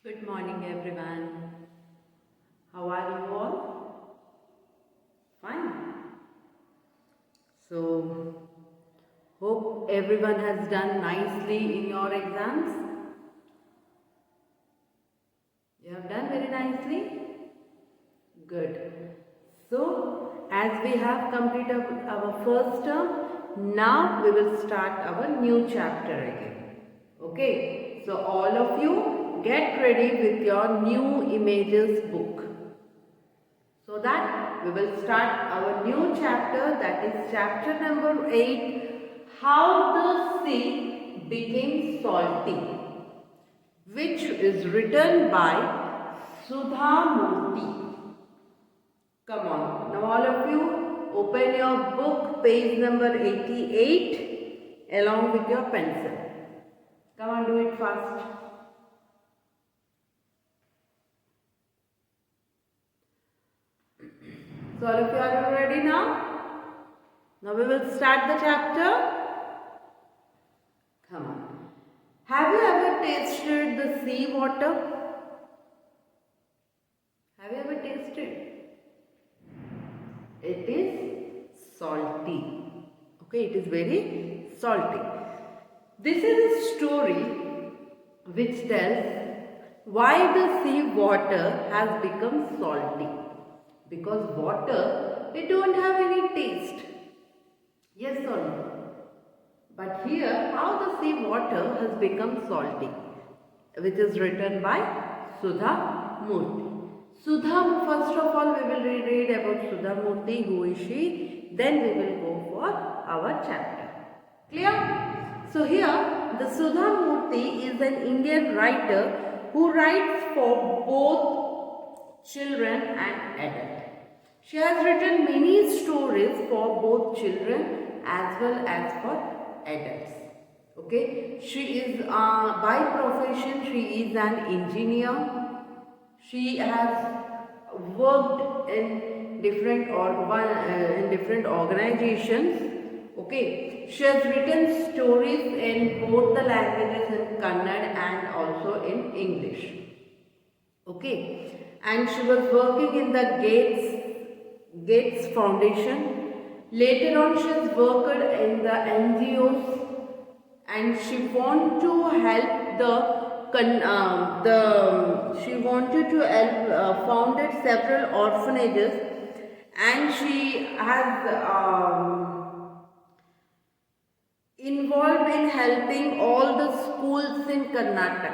Good morning, everyone. How are you all? Fine. So, hope everyone has done nicely in your exams. You have done very nicely? Good. So, as we have completed our first term, now we will start our new chapter again. Okay. So, all of you get ready with your new images book, so that we will start our new chapter, that is chapter number 8, How the Sea Became Salty, which is written by Sudha Murthy. Come on, now all of you open your book, page number 88 along with your pencil. Come on, do it fast. So all of you are ready now? Now we will start the chapter. Come on. Have you ever tasted the sea water? Have you ever tasted? It is salty. Okay, it is very salty. This is a story which tells why the sea water has become salty. Because water, they don't have any taste. Yes or no? But here, how the sea water has become salty, which is written by Sudha Murthy. Sudha, first of all, we will read about Sudha Murthy, who is she, then we will go for our chapter. Clear? So here, the Sudha Murthy is an Indian writer who writes for both children and adults. She has written many stories for both children as well as for adults. Okay, she is by profession she is an engineer. She has worked in different organizations. Okay, she has written stories in both the languages, in Kannada and also in English. Okay, and she was working in the Gates Foundation. Later on, she has worked in the NGOs, and she wanted to help she wanted to help founded several orphanages, and she has involved in helping all the schools in Karnataka.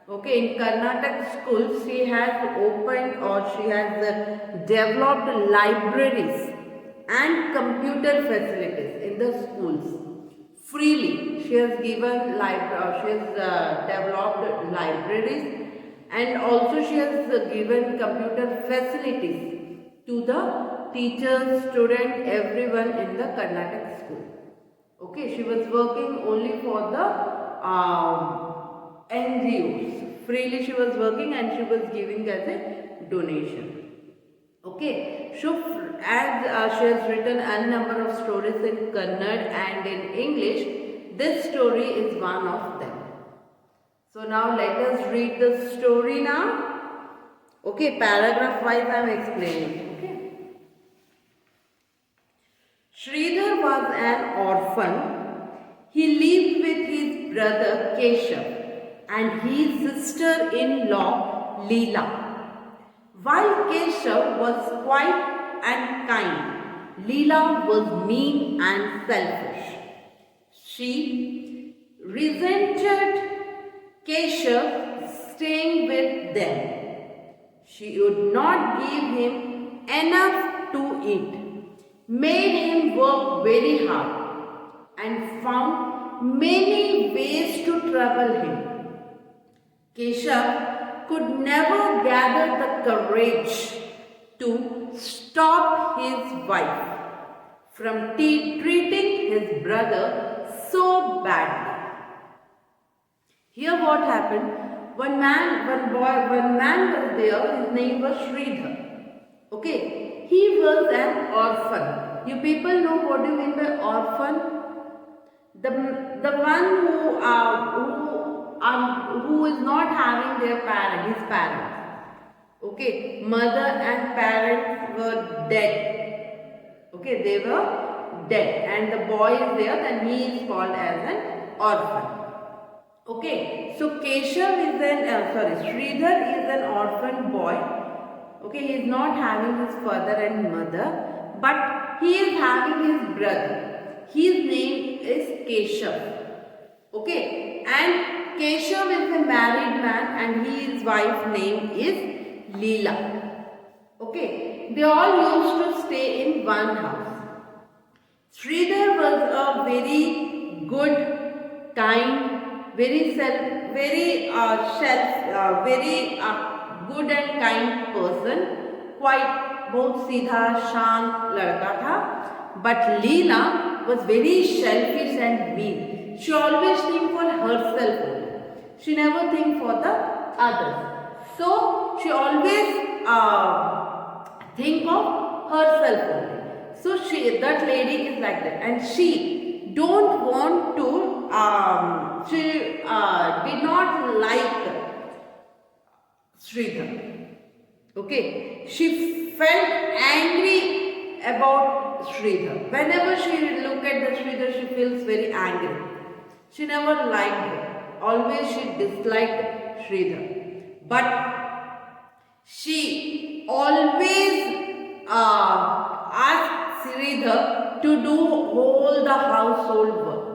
Okay, in Karnataka schools, she has opened or she has developed libraries and computer facilities in the schools freely. She has given she has developed libraries, and also she has given computer facilities to the teachers, students, everyone in the Karnataka school. Okay, she was working only for the NGOs. Freely she was working and she was giving as a donation. Okay, so as she has written a number of stories in Kannada and in English, this story is one of them. So now let us read the story now. Okay, paragraph wise I am explaining. Okay. Sridhar was an orphan. He lived with his brother Keshav and his sister-in-law Leela. While Keshav was quiet and kind, Leela was mean and selfish. She resented Keshav staying with them. She would not give him enough to eat, made him work very hard, and found many ways to trouble him. Keshav could never gather the courage to stop his wife from treating his brother so badly. Here what happened, one man was there, his name was Sridhar. Okay, he was an orphan. You people know what do you mean by orphan? The one who who is not having his parents. Okay, mother and parents were dead. Okay, they were dead, and the boy is there, then he is called as an orphan. Okay, so Keshav is Sridhar is an orphan boy. Okay, he is not having his father and mother, but he is having his brother. His name is Keshav. Okay, and Keshav is a married man and his wife's name is Leela. Okay, they all used to stay in one house. Sridhar was a very good, kind, very good and kind person. Quite बहुत सीधा शांत लड़का था. But Leela was very selfish and mean. She always think for herself only. She never think for the others. So she always think of herself only. So that lady is like that, and she don't want to. She did not like Sridhar. Okay, she felt angry about Sridhar. Whenever she look at the Sridhar, she feels very angry. She never liked her. Always she disliked Sridhar. But she always asked Sridhar to do all the household work.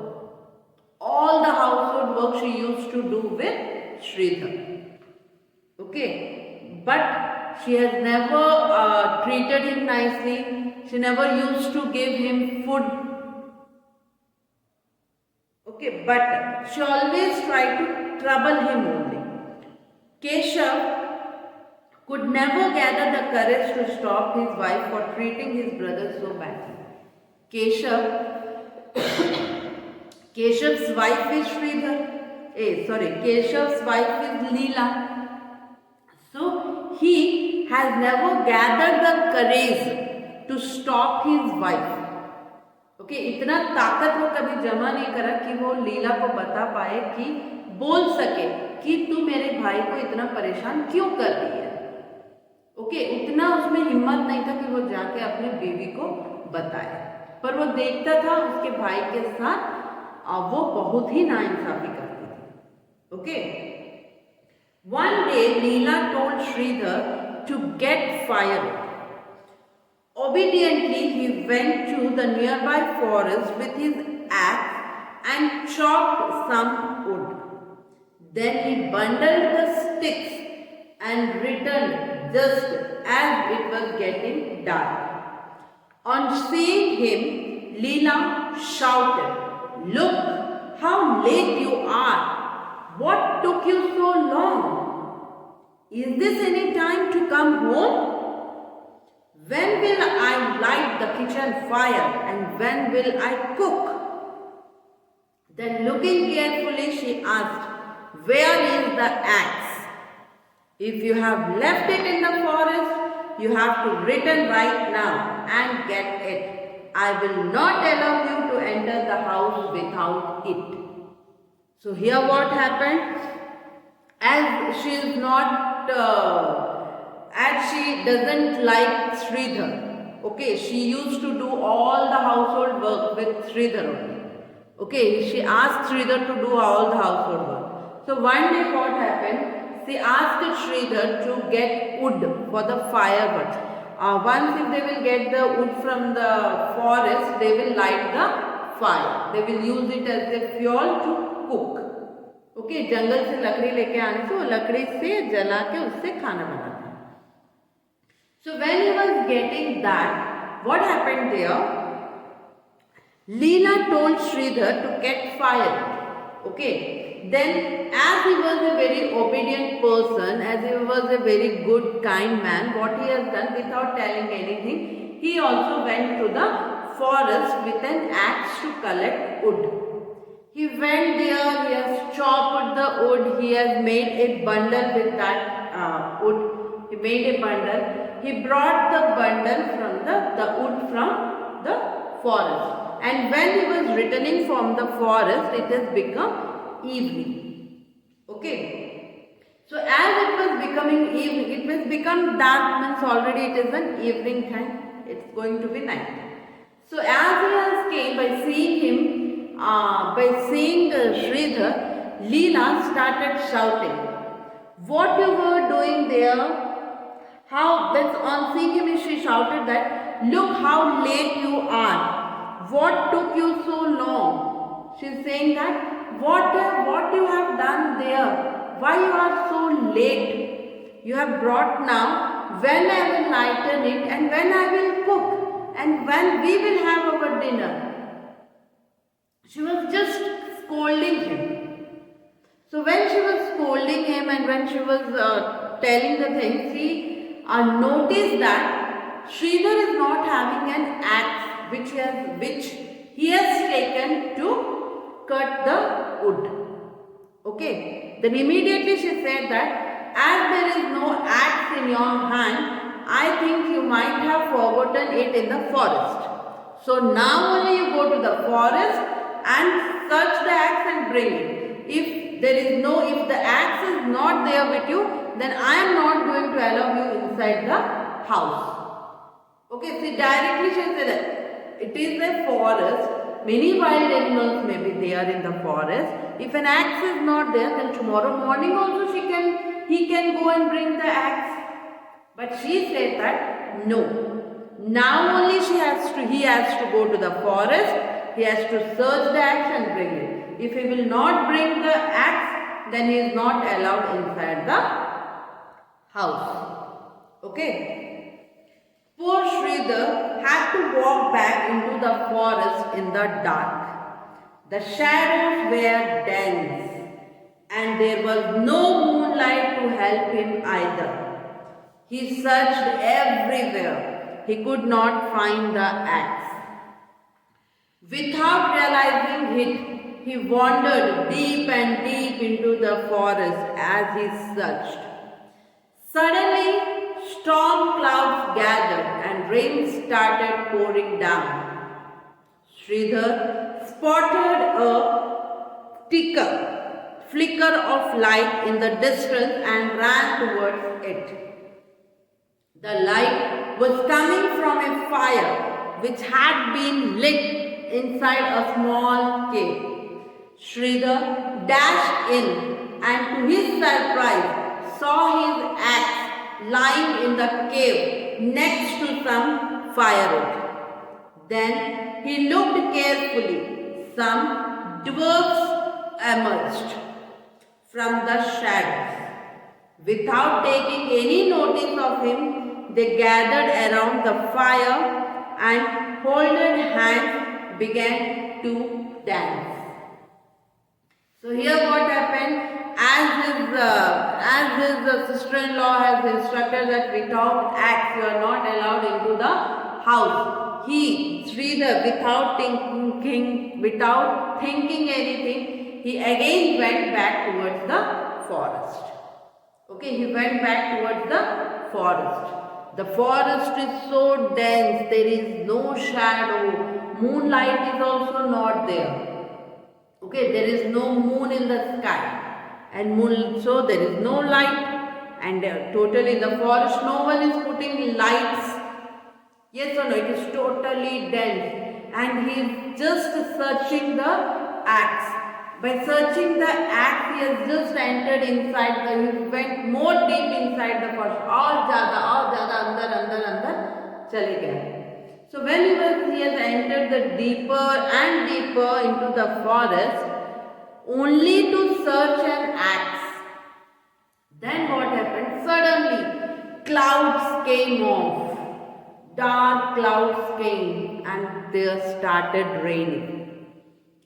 All the household work she used to do with Sridhar. Okay, but she has never treated him nicely. She never used to give him food. Okay, but she always tried to trouble him only. Keshav could never gather the courage to stop his wife for treating his brother so badly. Keshav's wife is Keshav's wife is Leela. So he has never gathered the courage to stop his wife. Okay, इतना ताकत वो कभी जमा नहीं करा कि वो लीला को बता पाए कि बोल सके कि तू मेरे भाई को इतना परेशान क्यों कर रही है. ओके, उतना उसमें हिम्मत नहीं था कि वो जाके अपने बीवी को बताए. पर वो देखता था उसके भाई के साथ वो बहुत ही नाइंसाफी करती थी. Okay, one day Leela told Sridhar to get firewood. Obediently, he went to the nearby forest with his axe and chopped some wood. Then he bundled the sticks and returned just as it was getting dark. On seeing him, Leela shouted, "Look how late you are! What took you so long? Is this any time to come home? When will I light the kitchen fire and when will I cook?" Then looking carefully, she asked, "Where is the axe? If you have left it in the forest, you have to return right now and get it. I will not allow you to enter the house without it." So here what happened? As she is not, as she doesn't like Sridhar, okay, she used to do all the household work with Sridhar only. Okay, she asked Sridhar to do all the household work. So one day what happened? She asked Sridhar to get wood for the firewood. Once if they will get the wood from the forest, they will light the fire. They will use it as a fuel to cook. Okay, जंगल से लकड़ी लेके आने से वो लकड़ी से जला के उससे खाना बनाते हैं. So when he was getting that, what happened there? Leela told Sridhar to get fire. Okay, then as he was a very obedient person, as he was a very good kind man, what he has done without telling anything, he also went to the forest with an axe to collect wood. He went there, he has chopped the wood, he has made a bundle with that wood. He made a bundle. He brought the bundle from the wood from the forest. And when he was returning from the forest, it has become evening. Okay. So as it was becoming evening, it was become dark, means already it is an evening time. It's going to be night. So as he has came, by seeing him, by seeing Sridhar, Leela started shouting, "What you were doing there?" How, when on seeing him, she shouted that, "Look how late you are. What took you so long?" She is saying that, what you have done there? Why you are so late? You have brought now, when I will lighten it and when I will cook and when we will have our dinner. She was just scolding him. So when she was scolding him and when she was telling the things, he noticed that Sridhar is not having an axe which he has taken to cut the wood. Okay. Then immediately she said that, as there is no axe in your hand, I think you might have forgotten it in the forest. So now only you go to the forest and search the axe and bring it. If the axe is not there with you, then I am not going to allow you inside the house. Okay, see, directly she said that it is a forest. Many wild animals may be there in the forest. If an axe is not there, then tomorrow morning also he can go and bring the axe. But she said that no. Now only he has to go to the forest. He has to search the axe and bring it. If he will not bring the axe, then he is not allowed inside the house. Okay. Poor Sridhar had to walk back into the forest in the dark. The shadows were dense and there was no moonlight to help him either. He searched everywhere. He could not find the axe. Without realizing it, he wandered deep and deep into the forest as he searched. Suddenly, storm clouds gathered and rain started pouring down. Sridhar spotted a flicker of light in the distance and ran towards it. The light was coming from a fire which had been lit inside a small cave. Sridhar dashed in and to his surprise saw his axe lying in the cave next to some firewood. Then he looked carefully. Some dwarfs emerged from the shadows. Without taking any notice of him, they gathered around the fire and holding hands began to dance. So here what happened, as his sister-in-law has instructed that without axe you are not allowed into the house. Sridhar, without thinking anything, he again went back towards the forest. Okay, he went back towards the forest. The forest is so dense, there is no shadow. Moonlight is also not there. Okay, there is no moon in the sky. And so there is no light. And totally in the forest, no one is putting lights. Yes or no? It is totally dense. And he is just searching the axe. By searching the axe, he has just entered inside he went more deep inside the forest. All jada, andar chale gaya. So when he has entered the deeper and deeper into the forest, only to search an axe. Then what happened? Suddenly, clouds came off. Dark clouds came and they started raining.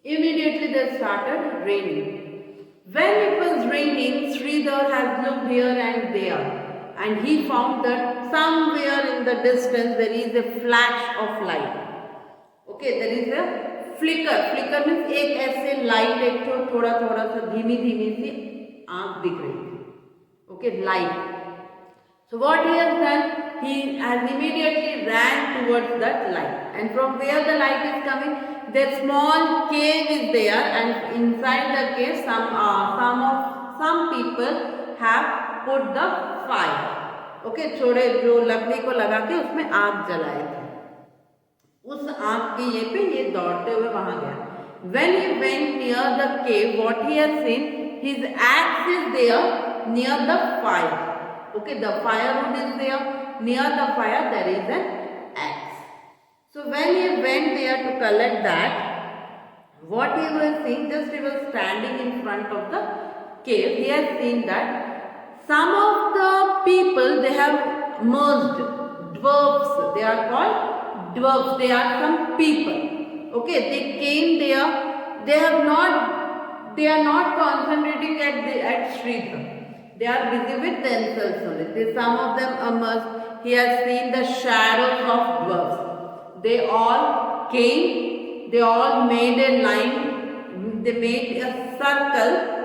Immediately they started raining. When it was raining, Sridhar has looked here and there. And he found that somewhere in the distance there is a flash of light. Okay, there is a flicker. Flicker means एक ऐसे light एक तो थोड़ा सा धीमी सी आँख दिख रही थी. Okay, light. So what he has done, he has immediately ran towards that light. And from where the light is coming, that small cave is there, and inside the cave some people have put the fire. Okay, थोड़े जो लकड़ी को लगा के उसमें आग जलाए थे. उस आग के ये पे ये दौड़ते हुए वहां गया. When he went near the cave, what he has seen, his axe is there near the fire. Okay, the firewood is there. Near the fire there is an axe. So when he went there to collect that, what he was seeing, just he was standing in front of the cave, he has seen that some of the people, they have merged, dwarfs, they are called dwarfs, they are some people. Okay, they came there, they are not concentrating at Sridhar. They are busy with themselves only. Some of them are merged. He has seen the shadows of dwarfs. They all came, they all made a line, they made a circle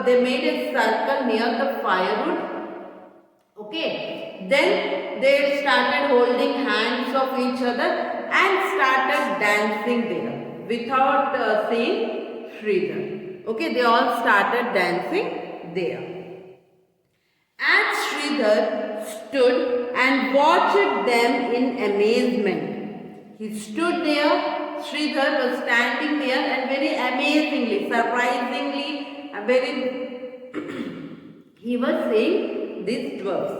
they made a circle near the firewood. Okay, then they started holding hands of each other and started dancing there without seeing Sridhar. Okay, they all started dancing there. As Sridhar stood and watched them in amazement, he stood there. Sridhar was standing there and very amazingly, surprisingly, he was seeing these dwarfs.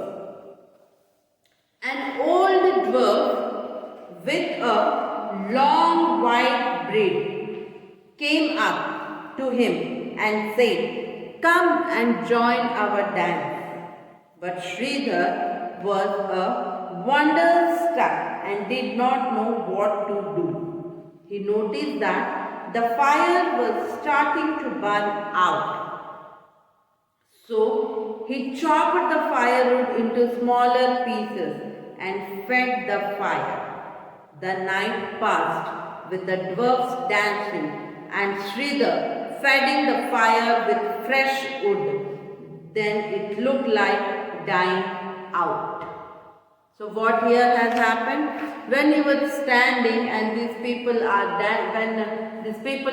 An old dwarf with a long white beard came up to him and said, "Come and join our dance." But Sridhar was wonderstruck and did not know what to do. He noticed that the fire was starting to burn out. So he chopped the firewood into smaller pieces and fed the fire. The night passed with the dwarfs dancing and Sridhar feeding the fire with fresh wood. Then it looked like dying out. So what here has happened? When he was standing and these people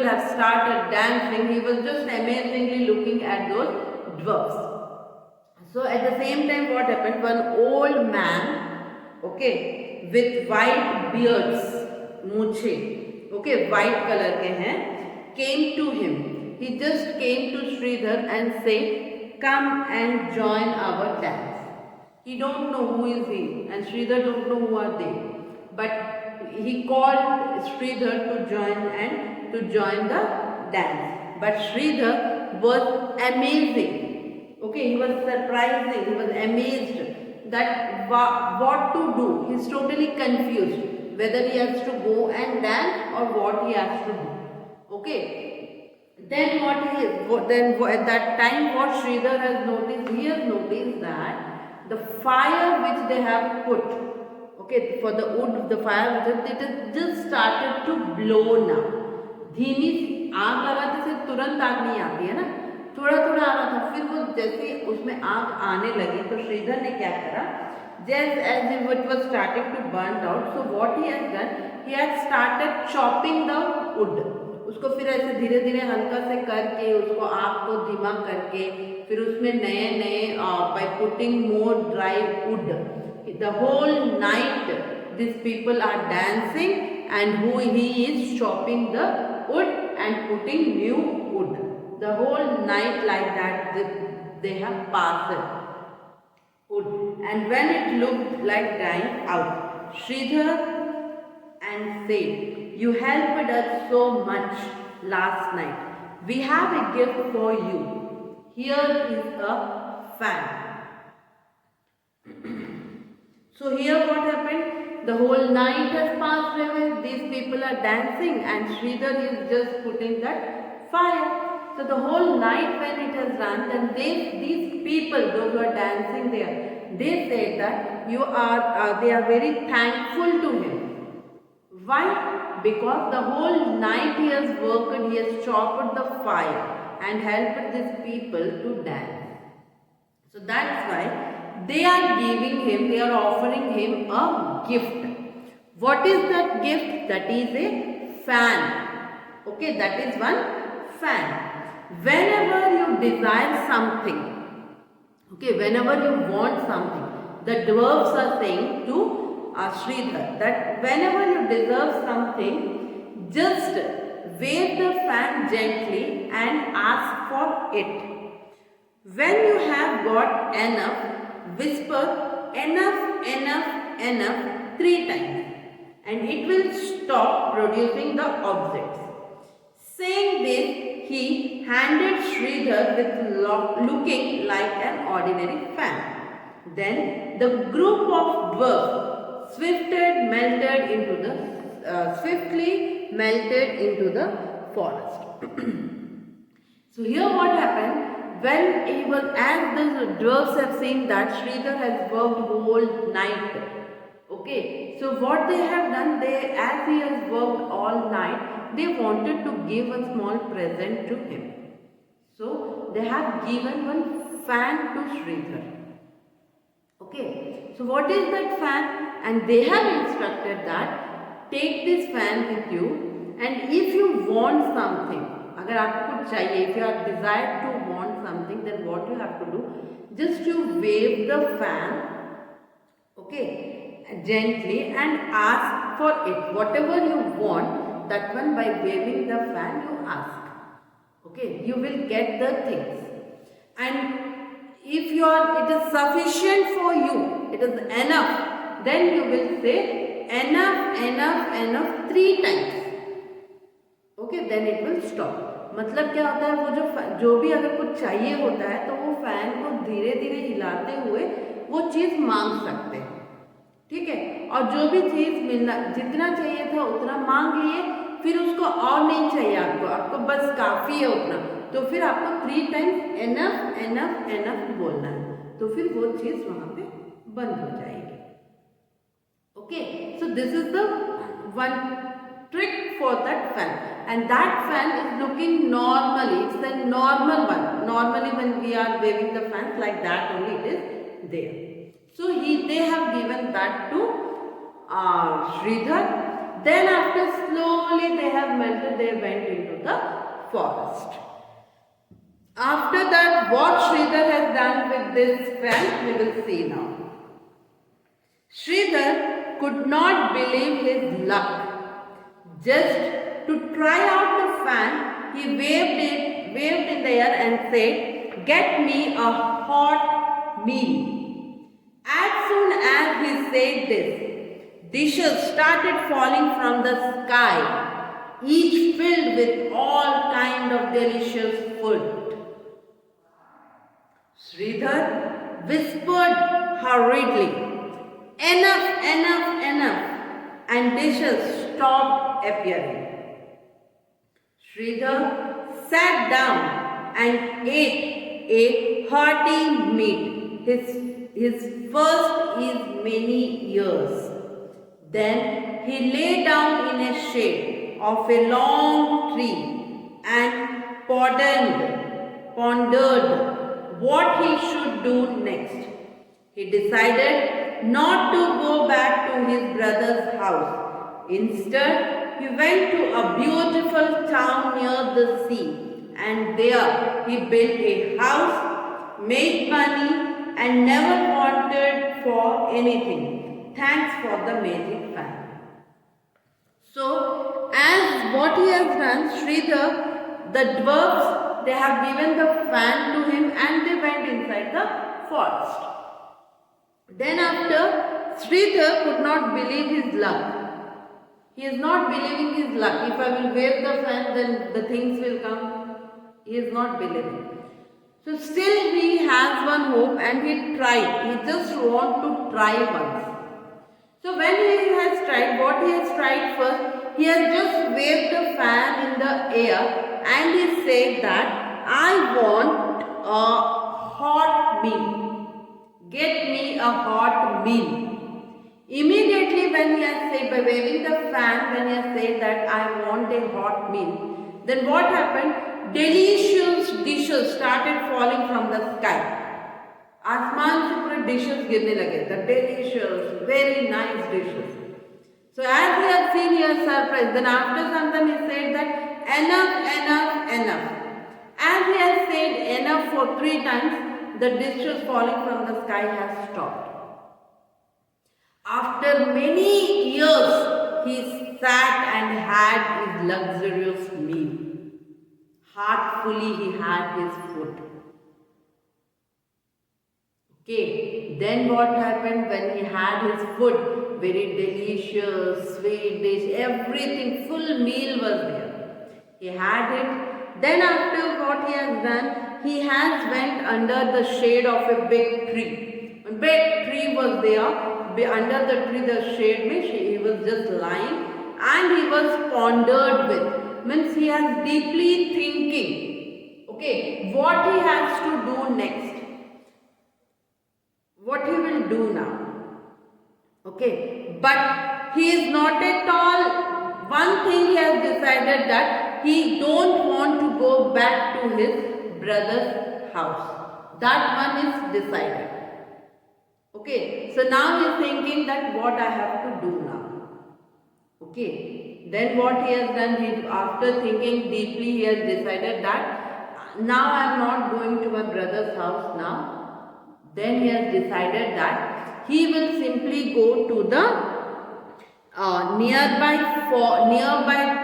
have started dancing, he was just amazingly looking at those dwarfs. So at the same time, what happened? One old man, okay, with white beards, मूछे, okay, white color के हैं, came to him. He just came to Sridhar and said, "Come and join our dance." He don't know who is he and Sridhar don't know who are they. But he called Sridhar to join the dance. But Sridhar was amazing. Okay, he was surprising, he was amazed that what to do. He's totally confused whether he has to go and dance or what he has to do. Okay. Then at that time what Sridhar has noticed, he has noticed that the fire which they have put, okay, for the wood, the fire which it has just started to blow now. धीमी आग लगाने से तुरंत आग नहीं आती है ना, थोड़ा थोड़ा आ रहा था. फिर वो जैसे उसमें आग आने लगी तो श्रीधर ने क्या करा, just as if it was starting to burn out, so what he has done, he has started chopping the wood. उसको फिर ऐसे धीरे धीरे हल्का से करके उसको आग को धीमा करके फिर उसमें नए नए by putting more dry wood. The whole night these people are dancing and he is chopping the wood and putting new wood. The whole night like that they have passed wood. And when it looked like dying out, Sridhar and said, "You helped us so much last night. We have a gift for you. Here is a fan." So here what happened? The whole night has passed away. These people are dancing and Sridhar is just putting that fire. So the whole night when it has run, then these people, those who are dancing there, they say that they are very thankful to him. Why? Because the whole night he has worked, he has chopped the fire and helped these people to dance. So that's why they are giving him, they are offering him a gift. What is that gift? That is a fan. Okay, that is one fan. whenever you desire something, okay, whenever you want something, the dwarfs are saying to Sridhar that whenever you deserve something, just wave the fan gently and ask for it. When you have got enough, whisper enough, enough, enough 3 times, and it will stop producing the objects. Saying this, he handed Sridhar with looking like an ordinary fan. Then the group of dwarfs swiftly melted into the forest. So here what happened, when he was, as the dwarfs have seen that Sridhar has worked whole night. Okay, so what they have done, as he has worked all night, they wanted to give a small present to him. So they have given one fan to Sridhar. Okay, so what is that fan? And they have instructed that take this fan with you, and if you want something, अगर आपको कुछ चाहिए, if you are desired to want something, then what you have to do, just you wave the fan, okay, gently and ask for it. Whatever you want, that one by waving the fan you ask. Okay, you will get the things. And if it is sufficient for you, it is enough, then you will say enough, enough, enough 3 times. Okay, then it will stop. मतलब क्या होता है, वो जो भी अगर कुछ चाहिए होता है तो वो फैन को धीरे धीरे हिलाते हुए वो चीज़ मांग सकते हैं. ठीक है, और जो भी चीज़ मिलना, जितना चाहिए था उतना मांग लिए, फिर उसको और नहीं चाहिए आपको बस काफ़ी है उतना, तो फिर आपको 3 टाइम्स एनफ एनफ एनफ बोलना है, तो फिर वो चीज़ वहाँ पे बंद हो जाएगी. Okay, so this is the one trick for that fan, and that fan is looking normally, it's a normal one. Normally when we are waving the fans like that only it is there. So they have given that to Sridhar. Then after slowly they have melted, they went into the forest. After that, what Sridhar has done with this fan, we will see now. Sridhar could not believe his luck. Just to try out the fan, he waved in the air and said, "Get me a hot meal." As soon as he said this, dishes started falling from the sky, each filled with all kind of delicious food. Sridhar whispered hurriedly, "Enough, enough, enough," and dishes stopped appearing. Sridhar sat down and ate a hearty meal, his first in many years. Then he lay down in a shade of a long tree and pondered what he should do next. He decided not to go back to his brother's house. Instead, he went to a beautiful town near the sea, and there he built a house, made money, and never wanted for anything. Thanks for the magic fan. So, as what he has done, Sridhar, the dwarfs, they have given the fan to him and they went inside the forest. Then after, Sridhar could not believe his luck. He is not believing his luck. If I will wave the fan, then the things will come. He is not believing. So still he has one hope and he tried. He just want to try once. So when he has tried, what he has tried first, he has just waved the fan in the air and he said that, "I want a hot meal. Get me a hot meal." Immediately when he has said, by waving the fan, when he has said that I want a hot meal, then what happened? Delicious dishes started falling from the sky. आसमान से पूरे dishes गिरने लगे. The delicious, very nice dishes. So as he has seen, he was surprised. Then after some time he said that enough, enough, enough. As he has said enough for 3 times, the dishes falling from the sky has stopped. After many years, he sat and had his luxurious meal. Heartfully he had his food. Okay, then what happened when he had his food? Very delicious, sweet dish, everything, full meal was there. He had it. Then after what he has done, he has went under the shade of a big tree. A big tree was there. Under the tree, the shade means he was just lying and he was pondered with. Means he has deeply thinking. Okay, what he has to do next. What he will do now. Okay, but he is not at all. One thing he has decided that he don't want to go back to his brother's house. That one is decided. Okay, so now he is thinking that what I have to do now. Okay, then what he has done, after thinking deeply, he has decided that now I am not going to my brother's house now. Then he has decided that he will simply go to the nearby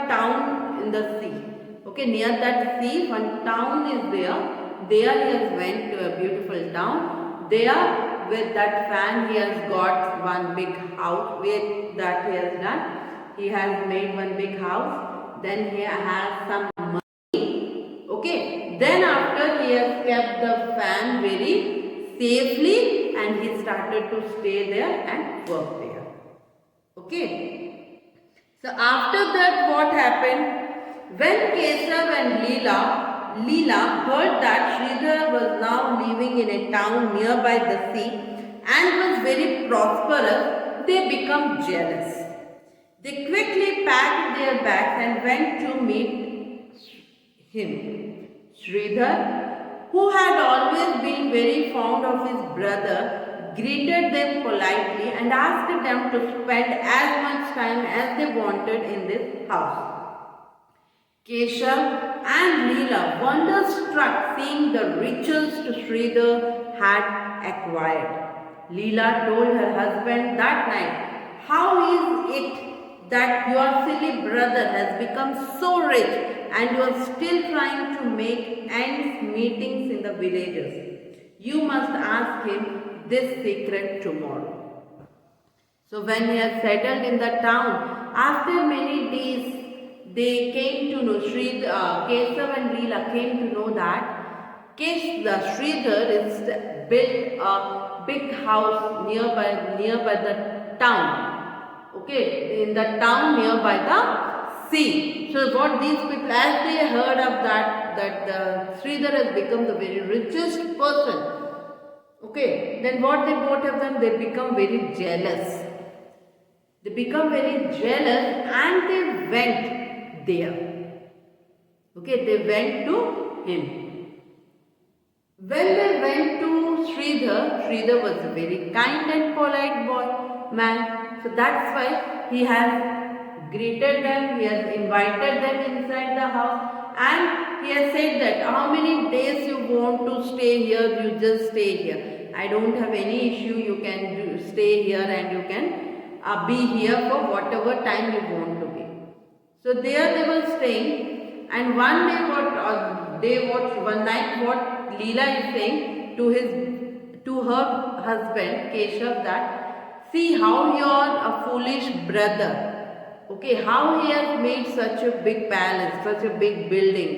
town in the sea. Okay, near that sea, one town is there. There he has went to a beautiful town. There, with that fan, he has got one big house. With that he has done, he has made one big house. Then he has some money. Okay, then after he has kept the fan very safely and he started to stay there and work there. Okay. So after that what happened? When Keshav and Leela heard that Sridhar was now living in a town nearby the sea and was very prosperous, they become jealous. They quickly packed their bags and went to meet him. Sridhar, who had always been very fond of his brother, greeted them politely and asked them to spend as much time as they wanted in this house. Keshav and Leela, wonderstruck seeing the riches Sridhar had acquired. Leela told her husband that night, "How is it that your silly brother has become so rich and you are still trying to make ends meetings in the villages? You must ask him this secret tomorrow." So when he had settled in the town, after many days, they came to know, Keshav and Leela came to know that Sridhar is built a big house nearby the town. Okay, in the town nearby the sea. So what these people, as they heard of that the Sridhar has become the very richest person. Okay, then what they both have done, they become very jealous. They become very jealous and they went there. Okay, they went to him. When they went to Sridhar was a very kind and polite man. So that's why he has greeted them, he has invited them inside the house and he has said that how many days you want to stay here, you just stay here. I don't have any issue, you can stay here and you can be here for whatever time you want to be. So there they were staying and one night what Leela is saying to her husband Keshav that, "See how you are a foolish brother. Okay, how he has made such a big palace, such a big building,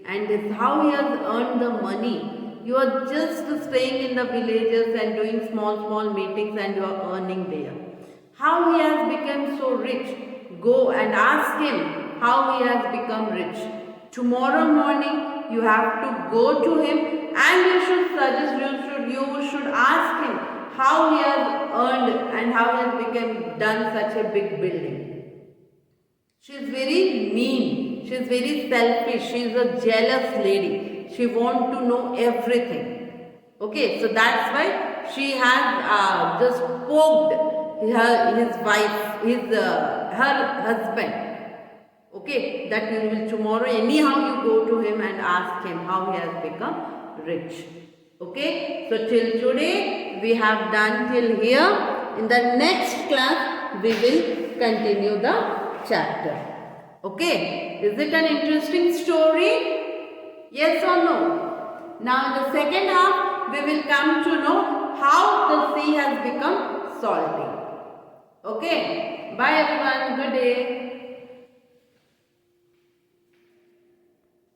and how he has earned the money. You are just staying in the villages and doing small meetings and you are earning there. How he has become so rich? Go and ask him how he has become rich. Tomorrow morning you have to go to him and you should ask him how he has earned and how he has done such a big building." She is very mean, she is very selfish, she is a jealous lady. She wants to know everything. Okay, so that's why she has just poked her husband. Okay, that you will tomorrow anyhow you go to him and ask him how he has become rich. Okay, so till today we have done till here. In the next class we will continue the chapter. Okay, is it an interesting story? Yes or no? Now in the second half we will come to know how the sea has become salty. Okay, bye everyone, good day.